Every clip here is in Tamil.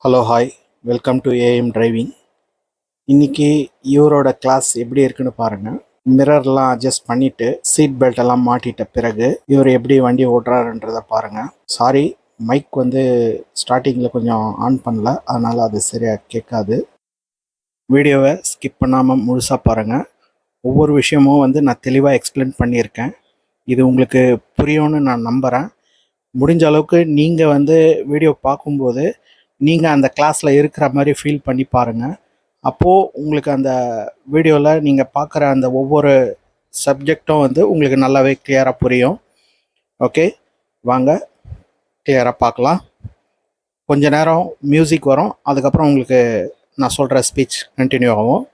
Hello hi, welcome to AM driving. இன்றைக்கி இவரோட கிளாஸ் எப்படி இருக்குன்னு பாருங்கள். மிரர்லாம் அட்ஜஸ்ட் பண்ணிவிட்டு சீட் பெல்ட் எல்லாம் மாட்டிட்ட பிறகு இவர் எப்படி வண்டி ஓட்டுறாருன்றதை பாருங்கள். சாரி, மைக் ஸ்டார்டிங்கில் கொஞ்சம் ஆன் பண்ணல, அதனால் அது சரியாக கேட்காது. வீடியோவை ஸ்கிப் பண்ணாமல் முழுசாக பாருங்கள். ஒவ்வொரு விஷயமும் நான் தெளிவாக எக்ஸ்பிளைன் பண்ணியிருக்கேன். இது உங்களுக்கு புரியும்னு நான் நம்புகிறேன். முடிஞ்ச அளவுக்கு நீங்கள் வீடியோ பார்க்கும்போது நீங்கள் அந்த கிளாஸில் இருக்கிற மாதிரி ஃபீல் பண்ணி பாருங்கள். அப்போது உங்களுக்கு அந்த வீடியோவில் நீங்கள் பார்க்குற அந்த ஒவ்வொரு சப்ஜெக்டும் உங்களுக்கு நல்லாவே கிளியராக புரியும். ஓகே, வாங்க கிளியராக பார்க்கலாம். கொஞ்ச நேரம் மியூசிக் வரும், அதுக்கப்புறம் உங்களுக்கு நான் சொல்கிற ஸ்பீச் கண்டினியூ ஆகும்.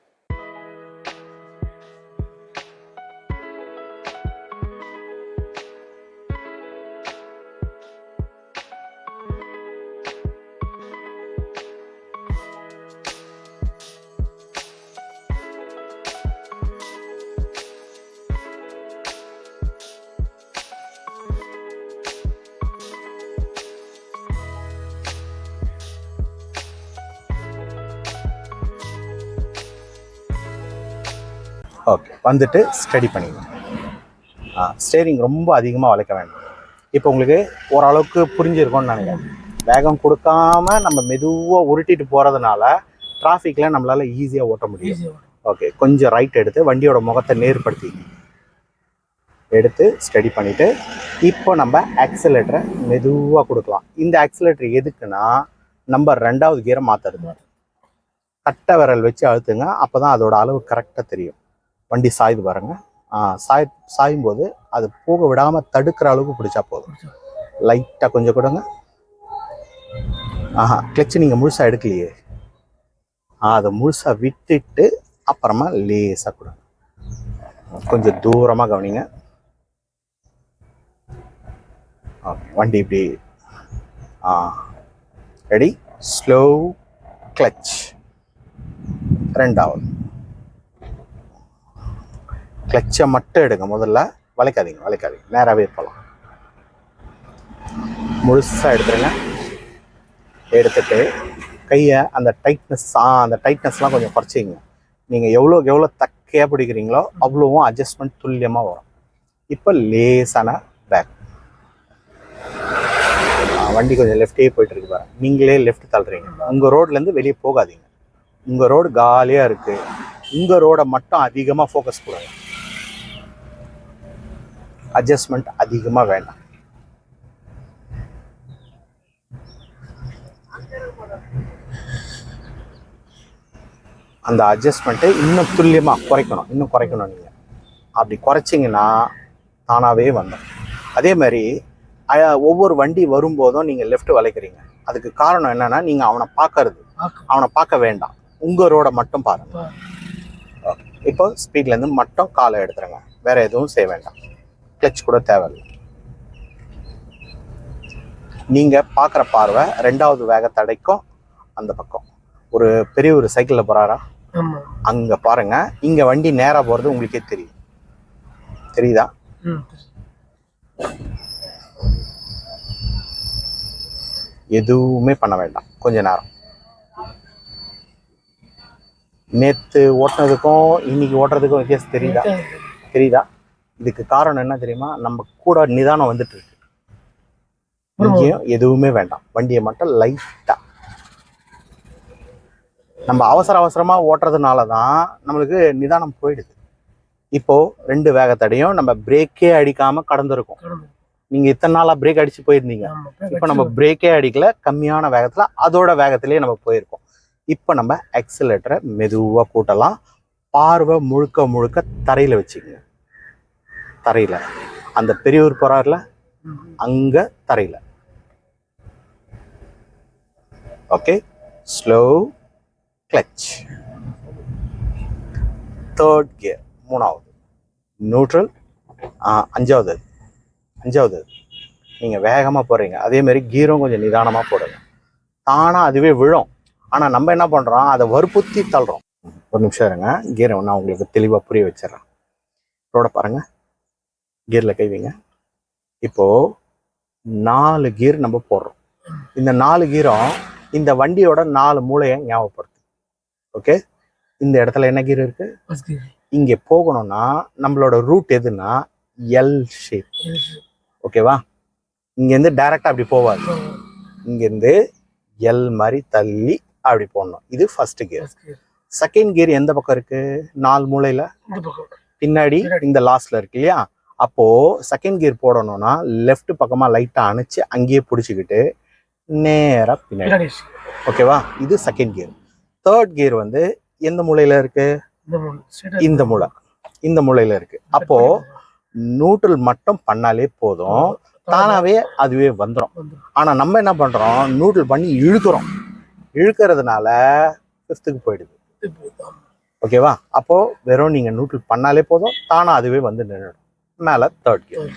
ஓகே, வந்துட்டு ஸ்டடி பண்ணிடுங்க. ஸ்டேரிங் ரொம்ப அதிகமாக வளைக்க வேண்டாம். இப்போ உங்களுக்கு ஓரளவுக்கு புரிஞ்சிருக்கும்னு நினைக்கிறேன். வேகம் கொடுக்காம நம்ம மெதுவாக உருட்டிட்டு போகிறதுனால டிராஃபிக்கில் நம்மளால் ஈஸியாக ஓட்ட முடியும். ஓகே, கொஞ்சம் ரைட் எடுத்து வண்டியோட முகத்தை நேர்படுத்தி எடுத்து ஸ்டடி பண்ணிவிட்டு இப்போ நம்ம ஆக்சிலேட்டரை மெதுவாக கொடுக்கலாம். இந்த ஆக்சிலேட்டர் எதுக்குன்னா நம்ம 2வது கியரை மாற்றுறது. கட்டை விரல் வச்சு அழுத்துங்க, அப்போ தான் அதோட அளவு கரெக்டாக தெரியும். வண்டி சாயுது பாருங்க. சாயும் போது அது போக விடாமல் தடுக்கிற அளவுக்கு பிடிச்சா போதும். லைட்டாக கொஞ்சம் கொடுங்க. கிளச்சு நீங்கள் முழுசாக எடுக்கலையே, அதை முழுசாக விட்டுட்டு அப்புறமா லேசாக கொடுங்க. கொஞ்சம் தூரமாக கவனிங்க. வண்டி இப்படி ரெடி. Slow clutch. 2வது கிளச்சை மட்டும் எடுங்க. முதல்ல வளைக்காதீங்க, நேராகவே போகலாம். முழுசாக எடுத்துருங்க. எடுத்துட்டு கையை அந்த டைட்னஸ்லாம் கொஞ்சம் குறைச்சிங்க. நீங்கள் எவ்வளோக்கு எவ்வளோ தக்கையாக பிடிக்கிறீங்களோ அவ்வளோவும் அட்ஜஸ்ட்மெண்ட் துல்லியமாக வரும். இப்போ லேசான பேக். வண்டி கொஞ்சம் லெஃப்டே போயிட்டு இருக்கு பாருங்க. நீங்களே லெஃப்ட் தள்ளுறீங்க. உங்கள் ரோட்லேருந்து வெளியே போகாதீங்க. உங்கள் ரோடு காலியாக இருக்குது. உங்கள் ரோடை மட்டும் அதிகமாக ஃபோக்கஸ் கொடுங்க. அட்ஜஸ்ட்மெண்ட் அதிகமாக வேண்டாம். அந்த அட்ஜஸ்ட்மெண்ட்டை இன்னும் துல்லியமாக குறைக்கணும். நீங்கள் அப்படி குறைச்சிங்கன்னா தானாகவே வந்துடும். அதே மாதிரி ஒவ்வொரு வண்டி வரும்போதும் நீங்கள் லெஃப்ட் வளைக்கிறீங்க. அதுக்கு காரணம் என்னன்னா, நீங்கள் அவனை பார்க்க வேண்டாம். உங்கள் ரோடை மட்டும் பாருங்கள். இப்போ ஸ்பீட்லேருந்து மட்டும் காலை எடுத்துருங்க. வேற எதுவும் செய்ய வேண்டாம். கிளச் கூட தேவையில்லை. நீங்கள் பார்க்குற பார்வை 2வது வேக தடைக்கும் அந்த பக்கம். ஒரு பெரிய ஒரு சைக்கிளில் போகிறாரா, அங்கே பாருங்க. இங்கே வண்டி நேராக போகிறது உங்களுக்கே தெரியுதா? எதுவுமே பண்ண வேண்டாம். கொஞ்ச நேரம். நேற்று ஓட்டுனதுக்கும் இன்னைக்கு ஓட்டுறதுக்கும் வித்தியாசம் தெரியுதா? இதுக்கு காரணம் என்ன தெரியுமா? நம்ம கூட நிதானம் வந்துட்டு இருக்கு. இங்கேயும் எதுவுமே வேண்டாம். வண்டியை மட்டும் லைட்டா. நம்ம அவசரமாக ஓட்டுறதுனால தான் நம்மளுக்கு நிதானம் போயிடுது. இப்போ 2 வேகத்தடையும் நம்ம பிரேக்கே அடிக்காம கடந்திருக்கோம். நீங்க இத்தனை நாளா பிரேக் அடிச்சு போயிருந்தீங்க. இப்போ நம்ம பிரேக்கே அடிக்கல, கம்மியான வேகத்துல அதோட வேகத்திலேயே நம்ம போயிருக்கோம். இப்போ நம்ம ஆக்சிலேட்டரை மெதுவாக கூட்டலாம். பார்வை முழுக்க தரையில வச்சுக்கோங்க. தரையில அந்த பெரியவர் போறாருல, அங்க தரையில. Okay, slow clutch. 3rd gear, 3வது நியூட்ரல். 5வது நீங்கள் வேகமாக போடுறீங்க. அதே மாதிரி கீரும் கொஞ்சம் நிதானமாக போடுங்க. தானாக அதுவே விழும். ஆனால் நம்ம என்ன பண்ணுறோம், அதை வற்புறுத்தி தள்ளுறோம். ஒரு நிமிஷம் இருங்க, கீரை நான் உங்களுக்கு தெளிவாக புரிய வச்சிடறேன். ரோட பாருங்கள், கியரில் கை வைங்க. இப்போது 4 கியர் நம்ம போடுறோம். இந்த 4 கீரும் இந்த வண்டியோட 4 மூளையை ஞாபகப்படுத்து. ஓகே, இந்த இடத்துல என்ன கீர் இருக்கு? இங்கே போகணும்னா நம்மளோட ரூட் எதுன்னா எல் ஷேப். ஓகேவா? இங்கேருந்து டைரக்டா அப்படி போவாது, இங்கேருந்து எல் மாதிரி தள்ளி அப்படி போடணும். இது ஃபர்ஸ்ட் கியர். செகண்ட் கியர் எந்த பக்கம் இருக்கு? 4 மூலையில பின்னாடி இந்த லாஸ்ட்ல இருக்கு இல்லையா? அப்போ செகண்ட் கியர் போடணும்னா லெஃப்ட் பக்கமா லைட்டா அணைச்சு அங்கேயே பிடிச்சிக்கிட்டு நேரா பின்னாடி. ஓகேவா? இது செகண்ட் கியர். தேர்ட் கியர் வந்து எந்த மூலையில இருக்கு? இந்த மூலை, இந்த மூலையில இருக்கு. அப்போ நியூட்ரல் மட்டும் பண்ணாலே போதும், தானாவே அதுவே வந்துடும். ஆனா நம்ம என்ன பண்றோம்? நியூட்ரல் பண்ணி இழுக்கிறோம். இழுக்கிறதுனால ஃபிஃப்த்துக்கு போயிடுது. ஓகேவா? அப்போ வெறும் நீங்க நியூட்ரல் பண்ணாலே போதும், தானா அதுவே வந்து நின்றுடும். மேல தேர்ட் கியர்.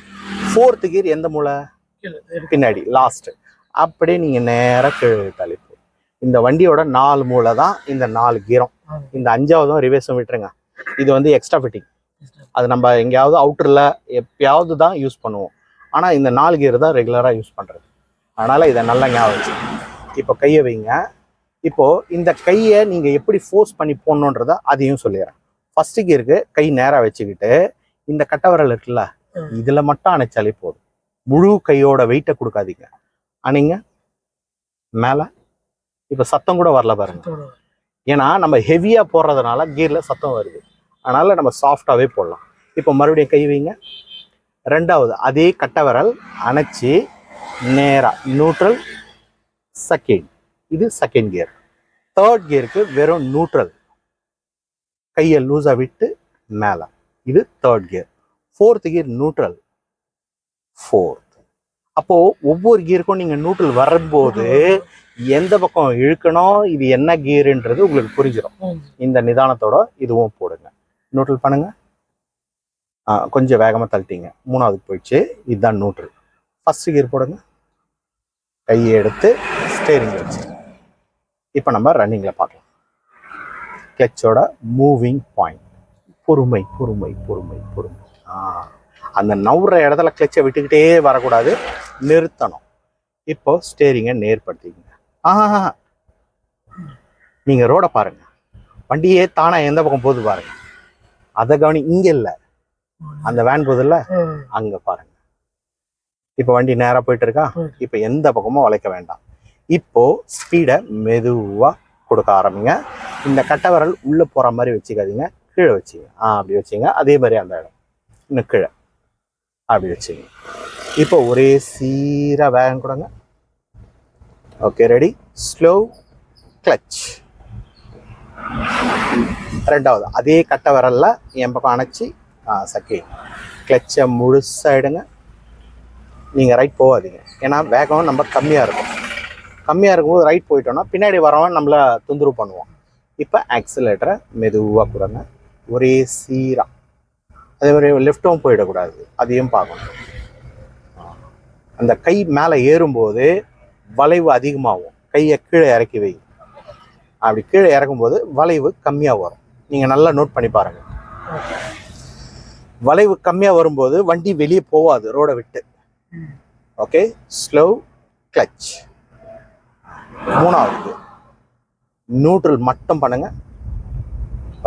ஃபோர்த் கியர் எந்த மூலை? பின்னாடி லாஸ்ட். அப்படியே நீங்க நேரா கீழே தள்ளி போ. இந்த வண்டியோட 4 மூலை தான் இந்த 4 கீரும். இந்த 5வதும் ரிவர்ஸும் விட்டுருங்க. இது வந்து எக்ஸ்ட்ரா ஃபிட்டிங். அது நம்ம எங்கேயாவது அவுட்டர்ல எப்பயாவது தான் யூஸ் பண்ணுவோம். ஆனா இந்த 4 கியர் தான் ரெகுலரா யூஸ் பண்றது. அதனால இதை நல்லா ஞாபகம் வச்சு. இப்போ கையை வைங்க. இப்போ இந்த கையை நீங்க எப்படி ஃபோர்ஸ் பண்ணி போடணுன்றத அதையும் சொல்லிடுறேன். ஃபர்ஸ்ட் கியருக்கு கை நேரா வச்சுக்கிட்டு இந்த கட்டை விரல் இருக்குல்ல, இதுல மட்டும் அணைச்சாலே போதும். முழு கையோட வெயிட்டை கொடுக்காதீங்க. அணைங்க மேல. இப்ப சத்தம் கூட வரல பாருங்க. ஏன்னா நம்ம ஹெவியா போடுறதுனால கியர்ல சத்தம் வருது. அதனால நம்ம சாஃப்டாவே போடலாம். இப்போ மறுபடியும் கை வைங்க. ரெண்டாவது அதே கட்டை விரல் அணைச்சி நேரா நியூட்ரல் செகண்ட். இது செகண்ட் கியர். தேர்ட் கியருக்கு வெறும் நியூட்ரல், கையை லூஸா விட்டு மேல. இது third gear. Fourth gear neutral, fourth. அப்போ ஒவ்வொரு கியருக்கும் நீங்க நியூட்ரல் வரும்போது எந்த பக்கம் இழுக்கணும், இது என்ன கியர்ன்றது உங்களுக்கு புரிஞ்சிடும். இந்த நிதானத்தோட இதுவும் போடுங்க. நியூட்ரல் பண்ணுங்க. கொஞ்சம் வேகமா தள்ளிட்டீங்க, 3வது போயிடுச்சு. இதுதான் நியூட்ரல். ஃபர்ஸ்ட் கியர் போடுங்க. கையை எடுத்து ஸ்டேரிங் வச்சு. இப்போ நம்ம ரன்னிங்ல பார்க்கலாம். கிளச்சோட மூவிங் பாயிண்ட். பொறுமை பொறுமை பொறுமை பொறுமை. அந்த நவுற இடத்துல கிளச்சை விட்டுக்கிட்டே வரக்கூடாது, நிறுத்தணும். இப்போ ஸ்டேரிங்கை நேர்படுத்திக்கங்க. நீங்க ரோட பாருங்க, வண்டியே தானா எந்த பக்கம் போகுது பாருங்க. அதை கவனி. இங்க இல்ல, அந்த வேன் போகுதுல்ல அங்க பாருங்க. இப்போ வண்டி நேரா போயிட்டு இருக்கா. இப்போ எந்த பக்கமும் வளைக்க வேண்டாம். இப்போ ஸ்பீடை மெதுவா கொடுக்க ஆரம்பிங்க. இந்த கட்டை விரல் உள்ள போற மாதிரி வச்சுக்காதீங்க, கீழே வச்சுங்க. அப்படி வச்சுங்க. அதே மாதிரி அந்த இடம் இன்னும் கீழே அப்படி வச்சுங்க. இப்போ ஒரே சீரா வேகம் கொடுங்க. Okay, ready, slow clutch. ரெண்டாவது அதே கட்டை விரல்ல என் பக்கம் அணைச்சி செகண்ட். கிளச்சை முழுசாயிடுங்க. நீங்கள் ரைட் போகாதீங்க, ஏன்னா வேகம் நம்ம கம்மியாக இருக்கும். கம்மியாக இருக்கும்போது ரைட் போயிட்டோம்னா பின்னாடி வரவன் நம்மளை தொந்தரவு பண்ணுவோம். இப்போ ஆக்சிலேட்டரை மெதுவாக கொடுங்க, ஒரே சீராக. அதே மாதிரி லெஃப்ட்டும் போயிடக்கூடாது, அதையும் பார்க்கணும். அந்த கை மேலே ஏறும்போது வளைவு அதிகமாகும். கையை கீழே இறக்கி வை. அப்படி கீழே இறக்கும்போது வளைவு கம்மியாக வரும். நீங்கள் நல்லா நோட் பண்ணி பாருங்கள். வளைவு கம்மியாக வரும்போது வண்டி வெளியே போகாது ரோடை விட்டு. Okay, slow clutch. மூணாவது நியூட்ரல் மட்டும் பண்ணுங்க,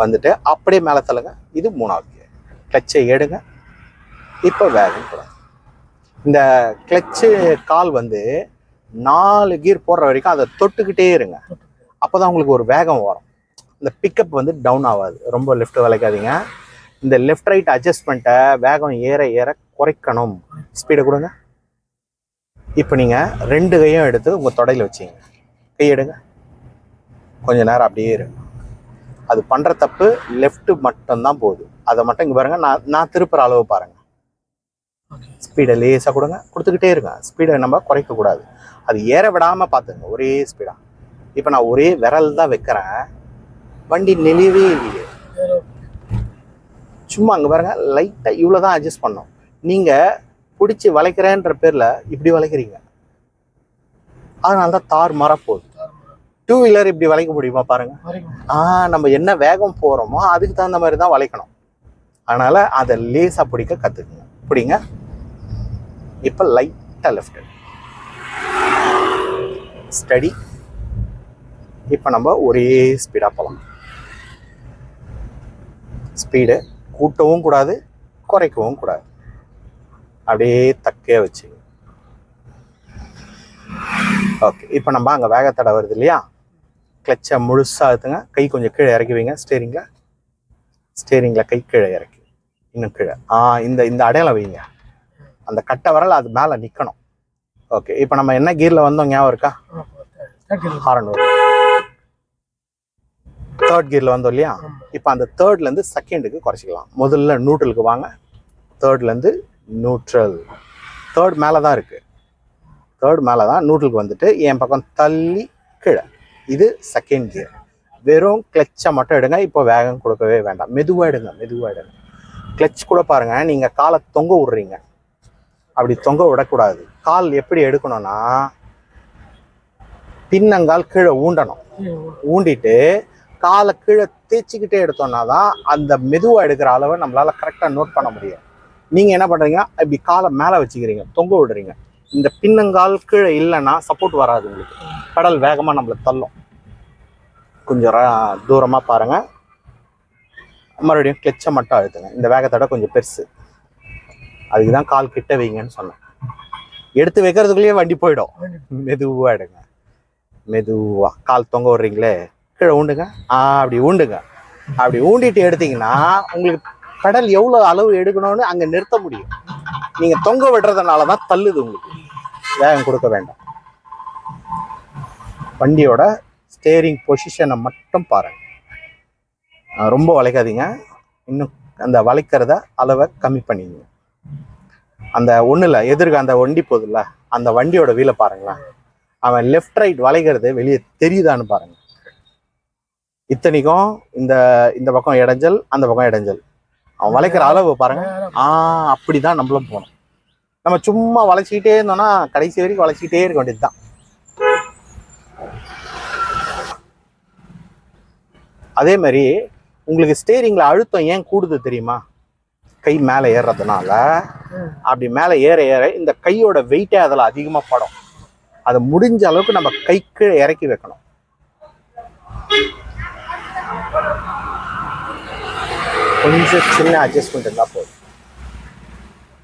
வந்துட்டு அப்படியே மேலே தள்ளுங்க. இது மூணாவது. கிளச்சை எடுங்க. இப்போ வேகம் கூடாது. இந்த கிளச்சு கால் வந்து 4 கியர் போடுற வரைக்கும் அதை தொட்டுக்கிட்டே இருங்க. அப்போதான் உங்களுக்கு ஒரு வேகம் வரும். இந்த பிக்கப் வந்து டவுன் ஆகாது. ரொம்ப லெஃப்ட் வளைக்காதீங்க. இந்த லெஃப்ட் ரைட் அட்ஜஸ்ட்மெண்ட்டை வேகம் ஏற ஏற குறைக்கணும். ஸ்பீடை கொடுங்க. இப்போ நீங்கள் 2 கையும் எடுத்து உங்கள் தொடையில் வச்சிங்க. கை எடுங்க, கொஞ்சம் நேரம் அப்படியே இருங்க. அது பண்ணுற தப்பு லெஃப்ட் மட்டும்தான் போகுது. அதை மட்டும் இங்கே பாருங்கள். நான் திருப்புற அளவு பாருங்கள். ஸ்பீடை லேசாக கொடுங்க, கொடுத்துக்கிட்டே இருங்க. ஸ்பீடை நம்ம குறைக்கக்கூடாது. அது ஏற விடாமல் பார்த்துங்க, ஒரே ஸ்பீடாக. இப்போ நான் ஒரே விரல் தான் வைக்கிறேன், வண்டி நெளியவே இல்லையே. சும்மா அங்கே பாருங்க, லைட்டாக இவ்வளோ தான் அட்ஜஸ்ட் பண்ணோம். நீங்கள் பிடிச்சி வளைக்கிறேன்ற பேரில் இப்படி வளைக்கிறீங்க, அதனால தான் தார் மாற போகுது. 2 வீலர் இப்படி வளைக்க முடியுமா பாருங்க. நம்ம என்ன வேகம் போகிறோமோ அதுக்கு தகுந்த மாதிரி தான் வளைக்கணும். அதனால அதை லேசாக பிடிக்க கற்றுக்குங்க. பிடிங்க. இப்போ லைட்டாக லெஃப்ட், ஸ்டடி, இப்போ நம்ம ஒரே ஸ்பீடாக போகலாம். ஸ்பீடு கூட்டவும் கூடாது, குறைக்கவும் கூடாது. அப்படியே தக்கையாக வச்சு. ஓகே, இப்போ நம்ம அங்கே வேகத்தடை வருது இல்லையா, கிளச்சை முழுசாக எடுத்துங்க. கை கொஞ்சம் கீழே இறக்கி வைங்க. ஸ்டேரிங்கில் கை கீழே இறக்கி இன்னும் கீழே இந்த இந்த அடையாளம் வைங்க. அந்த கட்டை வரல அது மேலே நிற்கணும். ஓகே, இப்போ நம்ம என்ன கியரில் வந்தோம் ஞாபகம் இருக்கா? ஹாரன் வரும். தேர்ட் கியரில் வந்தோம் இல்லையா? இப்போ அந்த தேர்ட்லேருந்து செகண்டுக்கு குறைச்சிக்கலாம். முதல்ல நியூட்ரலுக்கு வாங்க. தேர்ட்லேருந்து நியூட்ரல். தேர்ட் மேலே தான் இருக்குது. தேர்ட் மேலே தான். நியூட்ரலுக்கு வந்துட்டு என் பக்கம் தள்ளி கீழே. இது செகண்ட் கியர். வெறும் கிளச்சை மட்டும் எடுங்க. இப்போ வேகம் கொடுக்கவே வேண்டாம். மெதுவாக எடுங்க. கிளச் கூட பாருங்கள், நீங்கள் காலை தொங்க விட்றீங்க. அப்படி தொங்க விடக்கூடாது. கால் எப்படி எடுக்கணும்னா பின்னங்கால் கீழே ஊண்டணும். ஊண்டிட்டு காலை கீழே தேய்ச்சிக்கிட்டே எடுத்தோம்னா தான் அந்த மெதுவாக எடுக்கிற அளவை நம்மளால கரெக்டாக நோட் பண்ண முடியும். நீங்கள் என்ன பண்ணுறீங்க, இப்படி காலை மேலே வச்சுக்கிறீங்க, தொங்க விடுறீங்க. இந்த பின்னங்கால் கீழே இல்லைன்னா சப்போர்ட் வராது உங்களுக்கு. கடல் வேகமாக நம்மளை தள்ளும். கொஞ்சம் தூரமாக பாருங்கள். மறுபடியும் கிளச்சை மட்டும் அழுத்துங்க. இந்த வேகத்தோட கொஞ்சம் பெருசு, அதுக்கு தான் கால் கிட்ட வைங்கன்னு சொன்னேன். எடுத்து வைக்கிறதுக்குள்ளேயே வண்டி போயிடும். மெதுவாக எடுங்க. மெதுவாக கால் தொங்க விடுறீங்களே, கீழே ஊண்டுங்க. அப்படி ஊண்டுங்க. அப்படி ஊண்டிட்டு எடுத்தீங்கன்னா உங்களுக்கு கடல் எவ்வளோ அளவு எடுக்கணும்னு அங்கே நிறுத்த முடியும். நீங்கள் தொங்க விடுறதுனால தான் தள்ளுது. உங்களுக்கு வேகம் கொடுக்க வேண்டாம். வண்டியோட ஸ்டேரிங் பொசிஷனை மட்டும் பாருங்கள். ரொம்ப வளைக்காதீங்க. இன்னும் அந்த வளைக்கிறத அளவை கம்மி பண்ணிங்க. அந்த ஒன்றில் எதிர்க்க அந்த வண்டி போகுதுல்ல, அந்த வண்டியோட வீலை பாருங்களேன். அவன் லெஃப்ட் ரைட் வளைக்கிறது வெளியே தெரியுதான்னு பாருங்க. இத்தனைக்கும் இந்த இந்த பக்கம் இடைஞ்சல், அந்த பக்கம் இடைஞ்சல். அவன் வளைக்கிற அளவு பாருங்க. அப்படிதான் நம்மளும் போகணும். நம்ம சும்மா வளைச்சிக்கிட்டே இருந்தோம்னா கடைசி வரைக்கும் வளைச்சிக்கிட்டே இருக்க வேண்டியது தான். அதே மாதிரி உங்களுக்கு ஸ்டேரிங்ல அழுத்தம் ஏன் கூடுது தெரியுமா? கை மேலே ஏறுறதுனால. அப்படி மேலே ஏற ஏற இந்த கையோட வெயிட்டே அதில் அதிகமாக படும். அதை முடிஞ்ச அளவுக்கு நம்ம கை கீழே இறக்கி வைக்கணும். கொஞ்சம் சின்ன அட்ஜஸ்ட்மெண்ட் இருந்தால் போதும்.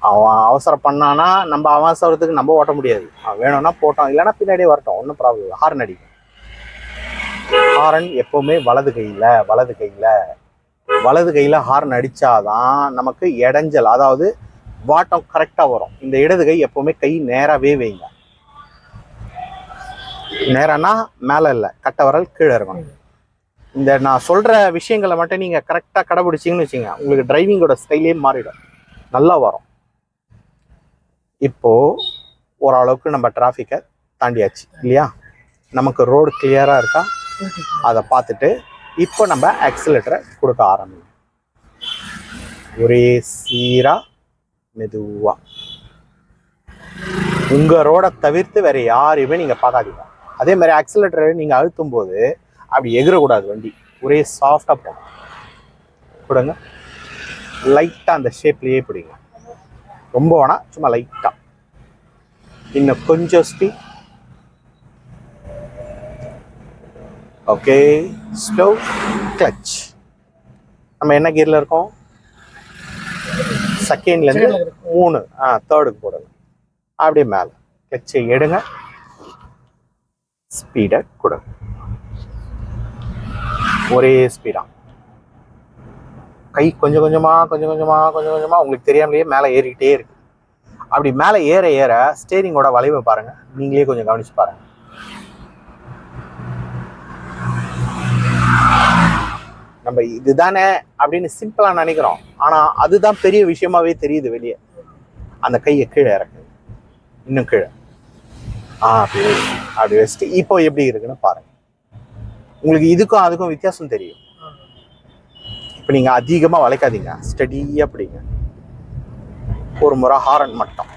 அவன் அவசரம் பண்ணானா நம்ம அவசரத்துக்கு நம்ம ஓட்ட முடியாது. அவன் வேணும்னா போட்டோம், இல்லைன்னா பின்னாடியே வரட்டும், ஒன்றும் ப்ராப்ளம் இல்லை. ஹார்ன் அடிக்கும். ஹார்ன் எப்போவுமே வலது கையில் ஹார்ன் அடித்தாதான் நமக்கு இடைஞ்சல், அதாவது வாட்டம் கரெக்டாக வரும். இந்த இடது கை எப்போவுமே கை நேராகவே வைங்க. நேரம்னா மேலே இல்லை, கட்டை வரல் கீழே இருக்கணும். இந்த நான் சொல்கிற விஷயங்களை மட்டும் நீங்கள் கரெக்டாக கடைபிடிச்சிங்கன்னு வச்சுங்க, உங்களுக்கு டிரைவிங்கோட ஸ்டைலே மாறிடும், நல்லா வரும். இப்போது ஓரளவுக்கு நம்ம டிராஃபிக்கை தாண்டியாச்சு இல்லையா? நமக்கு ரோடு கிளியராக இருக்கா அதை பார்த்துட்டு இப்போ நம்ம ஆக்சிலேட்டரை கொடுக்க ஆரம்பிக்கும். ஒரே சீராக மெதுவாக. உங்கள் ரோடை தவிர்த்து வேறு யாரையுமே நீங்கள் பார்க்காதீங்க. அதே மாதிரி ஆக்சிலேட்டரை நீங்கள் அழுத்தும் போது அப்படி எகிரக்கூடாது. வண்டி ஒரே சாஃப்டாக போகணும். கொடுங்க. லைட்டாக அந்த ஷேப்லேயே பிடிங்க. ரொம்ப வேணாம், சும்மா லைட்டாக. இன்னும் கொஞ்சம் ஸ்பீட். Okay, slow clutch. நம்ம என்ன கியரில் இருக்கோம்? செகண்ட்லேருந்து 3 தேர்டுக்கு போடுங்க. அப்படியே மேலே கிளச்சை எடுங்க. ஸ்பீடை கொடுங்க. ஒரே ஸ்பீடாக. கை கொஞ்சம் கொஞ்சமாக உங்களுக்கு தெரியாமலேயே மேலே ஏறிக்கிட்டே இருக்கு. அப்படி மேலே ஏற ஏற ஸ்டேரிங்கோட வளைவை பாருங்க. நீங்களே கொஞ்சம் கவனிச்சு பாருங்க. நம்ம இதுதானே அப்படின்னு சிம்பிளா நினைக்கிறோம், ஆனா அதுதான் பெரிய விஷயமாவே தெரியுது வெளியே. அந்த கையை கீழே இறக்கு, இன்னும் கீழே. அப்படி வச்சுட்டு இப்போ எப்படி இருக்குன்னு பாருங்க. உங்களுக்கு இதுக்கும் அதுக்கும் வித்தியாசம் தெரியும். இப்போ நீங்க அதிகமா வளைக்காதீங்க, ஸ்டடியா பிடிங்க. ஒரு முறை ஹாரன் மட்டும்.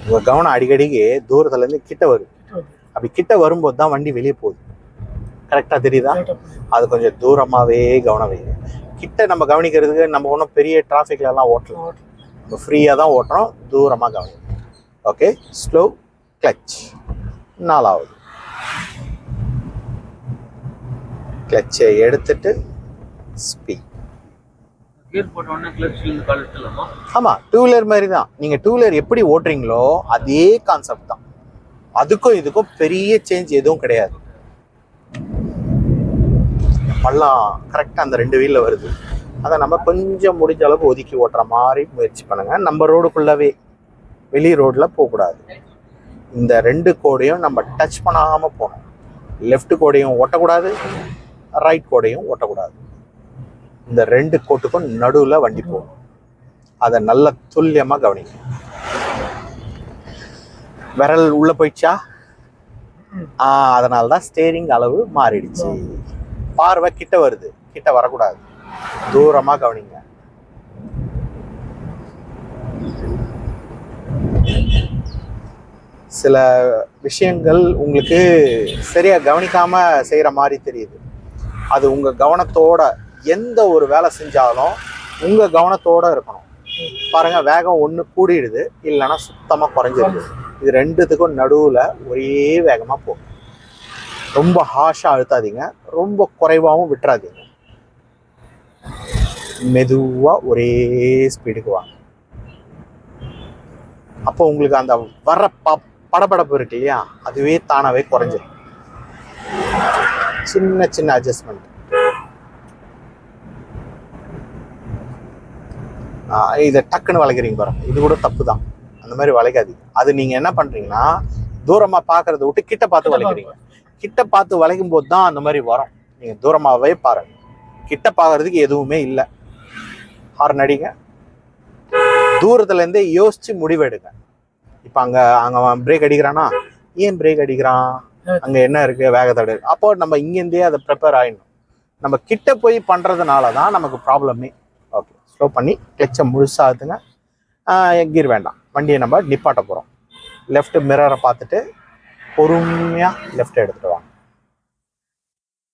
உங்க கவனம் அடிக்கடிக்கு தூரத்துல இருந்து கிட்ட வரும். அப்படி கிட்ட வரும்போது தான் வண்டி வெளியே போகுது. கரெக்டாக தெரியுதா? அது கொஞ்சம் தூரமாகவே கவனம் வைங்க. கிட்ட நம்ம கவனிக்கிறதுக்கு நம்ம ஒன்றும் பெரிய டிராஃபிக்லலாம் ஓட்டலாம், நம்ம ஃப்ரீயாக தான் ஓட்டுறோம். தூரமாக கவனிங்க. Okay, slow clutch. 4வது கிளச்சை எடுத்துட்டு ஸ்பீட். ஆமாம், டூ வீலர் மாதிரி தான். நீங்கள் டூ வீலர் எப்படி ஓட்டுறீங்களோ அதே கான்செப்ட் தான். அதுக்கும் இதுக்கும் பெரிய சேஞ்ச் எதுவும் கிடையாது. பள்ளம் கரெக்டாக அந்த 2 வீலில் வருது. அதை நம்ம கொஞ்சம் முடிஞ்ச அளவுக்கு ஒதுக்கி ஓட்டுற மாதிரி முயற்சி பண்ணுங்க. நம்ம ரோடுக்குள்ளவே, வெளி ரோடில் போகக்கூடாது. இந்த 2 கோடையும் நம்ம டச் பண்ணாமல் போகணும். லெஃப்ட் கோடையும் ஓட்டக்கூடாது, ரைட் கோடையும் ஓட்டக்கூடாது. இந்த 2 கோட்டுக்கும் நடுவில் வண்டி போகணும். அதை நல்ல துல்லியமாக கவனிங்க. விரல் உள்ள போயிடுச்சா? அதனால தான் ஸ்டேரிங் அளவு மாறிடுச்சு. பார்வை கிட்ட வருது, கிட்ட வரக்கூடாது. தூரமா கவனிங்க. சில விஷயங்கள் உங்களுக்கு சரியா கவனிக்காம செய்யற மாதிரி தெரியுது. அது உங்க கவனத்தோட, எந்த ஒரு வேலை செஞ்சாலும் உங்க கவனத்தோட இருக்கணும். பாருங்க, வேகம் ஒன்று கூடிடுது, இல்லைன்னா சுத்தமா குறைஞ்சிருது. இது 2த்துக்கும் நடுவுல ஒரே வேகமா போகும். ரொம்ப ஹாஷா அழுத்தாதீங்க, ரொம்ப குறைவாகவும் விட்டுறாதீங்க. மெதுவா ஒரே ஸ்பீடுக்கு வாங்க. அப்போ உங்களுக்கு அந்த வர்ற படபடப்பு இருக்கு இல்லையா, அதுவே தானாவே குறைஞ்சிடும். சின்ன சின்ன அட்ஜஸ்ட்மெண்ட். இதை டக்குன்னு வளைக்கிறீங்க பாருங்க, இது கூட தப்பு தான். அந்த மாதிரி வளைக்காதீங்க. அது நீங்க என்ன பண்றீங்கன்னா, தூரமா பாக்குறத விட்டு கிட்ட பார்த்து வளைக்கிறீங்க. கிட்ட பார்த்து வளைக்கும் போது தான் அந்த மாதிரி வரும். நீங்க தூரமாவே பாருங்க, கிட்ட பாக்குறதுக்கு எதுவுமே இல்லை. ஹார்ன் அடிங்க, தூரத்துல இருந்தே யோசிச்சு முடிவெடுங்க. இப்ப அங்க பிரேக் அடிக்கிறானா, ஏன் பிரேக் அடிக்கிறான், அங்க என்ன இருக்கு, வேகத்தடை. அப்போ நம்ம இங்கேருந்தே அதை ப்ரிப்பேர் ஆயிடணும். நம்ம கிட்ட போய் பண்றதுனாலதான் நமக்கு ப்ராப்ளமே. ஓகே, ஸ்லோ பண்ணி கிளச்சை முழுசாகுதுங்க. கீர் வேண்டாம், வண்டியை நம்ம நிப்பாட்ட போறோம். லெஃப்ட் மிரரை பார்த்துட்டு பொறுமையா லெஃப்ட் எடுத்துட்டு வாங்க.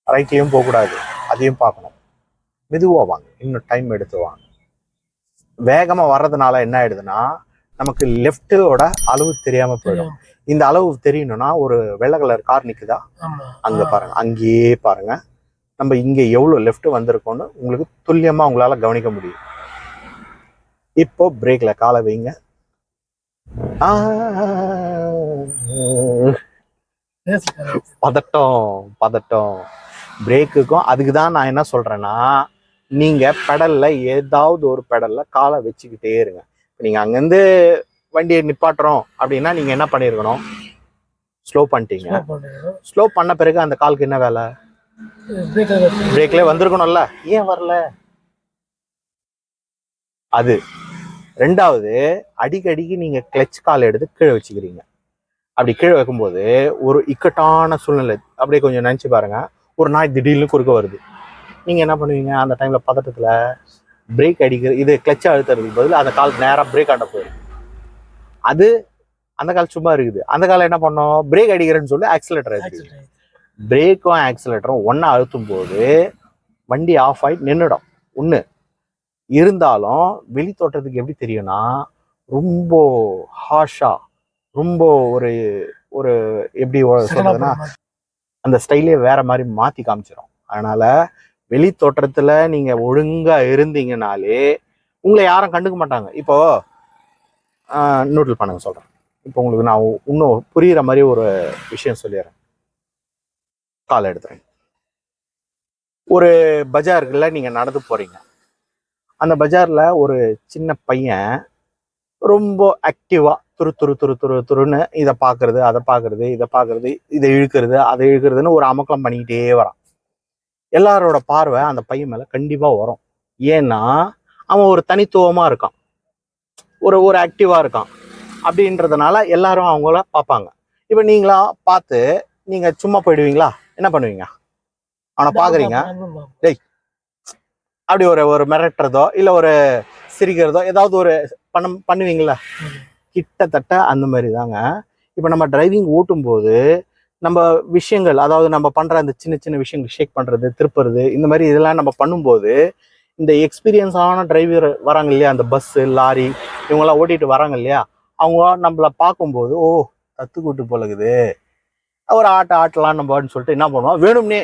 ரைட்லயும் போகக்கூடாது, அதையும் பார்க்கணும். மெதுவா வாங்க, இன்னும் டைம் எடுத்து வாங்க. வேகமா வர்றதுனால என்ன ஆயிடுதுன்னா, நமக்கு லெஃப்டோட அளவு தெரியாம போயிடும். இந்த அளவு தெரியணும்னா, ஒரு வெள்ளை கலர் கார் நிக்குதா, அங்க பாருங்க, அங்கேயே பாருங்க. நம்ம இங்க எவ்வளவு லெஃப்ட் வந்திருக்கோம்னு உங்களுக்கு துல்லியமா உங்களால கவனிக்க முடியும். இப்போ பிரேக்ல காலை வைங்க. பதட்டம். பிரேக்குக்கும் அதுக்கு தான் நான் என்ன சொல்றேன்னா, நீங்க பெடல்ல ஏதாவது ஒரு பெடல்ல காலை வச்சுக்கிட்டே இருங்க. நீங்க அங்கிருந்து வண்டியை நிப்பாட்டுறோம் அப்படின்னா நீங்க என்ன பண்ணிருக்கணும், ஸ்லோ பண்ணிட்டீங்க. ஸ்லோ பண்ண பிறகு அந்த காலுக்கு என்ன வேலை, பிரேக்ல வந்திருக்கணும்ல, ஏன் வரல? அது 2வது, அடிக்கடிக்கு நீங்க கிளச் கால் எடுத்து கீழே வச்சுக்கிறீங்க. அப்படி கீழே வைக்கும்போது ஒரு இக்கட்டான சூழ்நிலை. அப்படியே கொஞ்சம் நினைச்சு பாருங்க, ஒரு நாய் திடீர்னு குறுக்க வருது. நீங்க என்ன பண்ணுவீங்க அந்த டைம்ல? பதட்டத்துல பிரேக் அடிக்கிற, இது கிளச் அழுத்துறதுக்கு பதில் அந்த கால் நேரம் பிரேக் ஆண்ட போயிடும். அது அந்த கால் சும்மா இருக்குது, அந்த கால் என்ன பண்ணோம், பிரேக் அடிக்கிறேன்னு சொல்லி ஆக்சிலேட்டர் அழுத்து. பிரேக்கும் ஆக்சிலேட்டரும் ஒன்னா அழுத்தும் போது வண்டி ஆஃப் ஆகி நின்றுடும். ஒண்ணு இருந்தாலும் வெளி தோற்றத்துக்கு எப்படி தெரியும்னா, ரொம்ப ஹாஷா, ரொம்ப ஒரு ஒரு எப்படி சொல்றதுன்னா, அந்த ஸ்டைலே வேற மாதிரி மாத்தி காமிச்சிடும். அதனால வெளி தோற்றத்துல நீங்க ஒழுங்கா இருந்தீங்கனாலே உங்களை யாரும் கண்டுக்க மாட்டாங்க. இப்போ நோட்டில் பண்ணுங்க சொல்றேன். இப்போ உங்களுக்கு நான் இன்னும் புரியுற மாதிரி ஒரு விஷயம் சொல்லிடுறேன். காலை எடுத்துறேன். ஒரு பஜாருக்குள்ள நீங்க நடந்து போறீங்க. அந்த பஜார்ல ஒரு சின்ன பையன் ரொம்ப ஆக்டிவா துருன்னு இதை பாக்குறது, அதை பாக்குறது, இதை பாக்குறது, இதை இழுக்கிறது, அதை இழுக்கிறதுன்னு ஒரு அமக்கலம் பண்ணிக்கிட்டே வரான். எல்லாரோட பார்வை அந்த பையன் மேல கண்டிப்பா வரும். ஏன்னா அவன் ஒரு தனித்துவமா இருக்கான், ஒரு ஆக்டிவா இருக்கான். அப்படின்றதுனால எல்லாரும் அவங்கள பார்ப்பாங்க. இப்ப நீங்களா பார்த்து நீங்க சும்மா போயிடுவீங்களா? என்ன பண்ணுவீங்க? அவனை பாக்குறீங்க, டேய் அப்படி ஒரு மிரட்டுறதோ இல்ல ஒரு சிரிக்கிறதோ ஏதாவது ஒரு பண்ணுவீங்களா? கிட்டத்தட்ட அந்த மாதிரி தாங்க. இப்ப நம்ம டிரைவிங் ஓட்டும் போது நம்ம விஷயங்கள், அதாவது நம்ம பண்ற அந்த சின்ன சின்ன விஷயங்கள், ஷேக் பண்றது, திருப்புறது, இந்த மாதிரி இதெல்லாம் நம்ம பண்ணும்போது இந்த எக்ஸ்பீரியன்ஸான டிரைவர் வராங்க இல்லையா, அந்த பஸ்ஸு லாரி இவங்கெல்லாம் ஓட்டிட்டு வராங்க இல்லையா, அவங்க நம்மளை பார்க்கும்போது ஓ கற்றுக்கூட்டு போலகுது, ஒரு ஆட்டலாம் நம்மன்னு சொல்லிட்டு என்ன பண்ணுவோம், வேணும்னே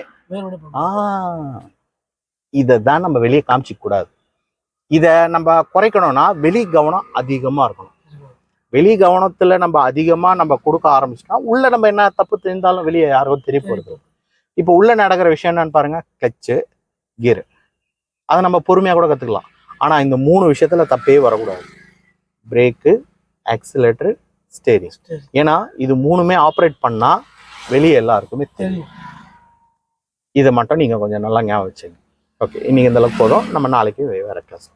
இதை தான் நம்ம வெளியே காமிச்சிக்க கூடாது. இதை நம்ம குறைக்கணும்னா வெளி கவனம் அதிகமாக இருக்கணும். வெளி கவனத்துல நம்ம அதிகமா நம்ம கொடுக்க ஆரம்பிச்சோம்னா உள்ள நம்ம என்ன தப்பு தெரிந்தாலும் வெளியே யாருக்கும் தெரிய போறது. இப்போ உள்ள நடக்கிற விஷயம் என்னன்னு பாருங்க, கிளச்சு, கியர், அதை நம்ம பொறுமையா கூட கத்துக்கலாம். ஆனா இந்த 3 விஷயத்துல தப்பே வரக்கூடாது. Brake, accelerator, steering. ஏன்னா இது 3மே ஆப்ரேட் பண்ணா வெளியே எல்லாருக்குமே தெரியும். இதை மட்டும் நீங்க கொஞ்சம் நல்லா ஞாபகம் வச்சுங்க. ஓகே, இன்னைக்கு இந்த அளவுக்கு போதும். நம்ம நாளைக்கு வேற கிளாஸ்.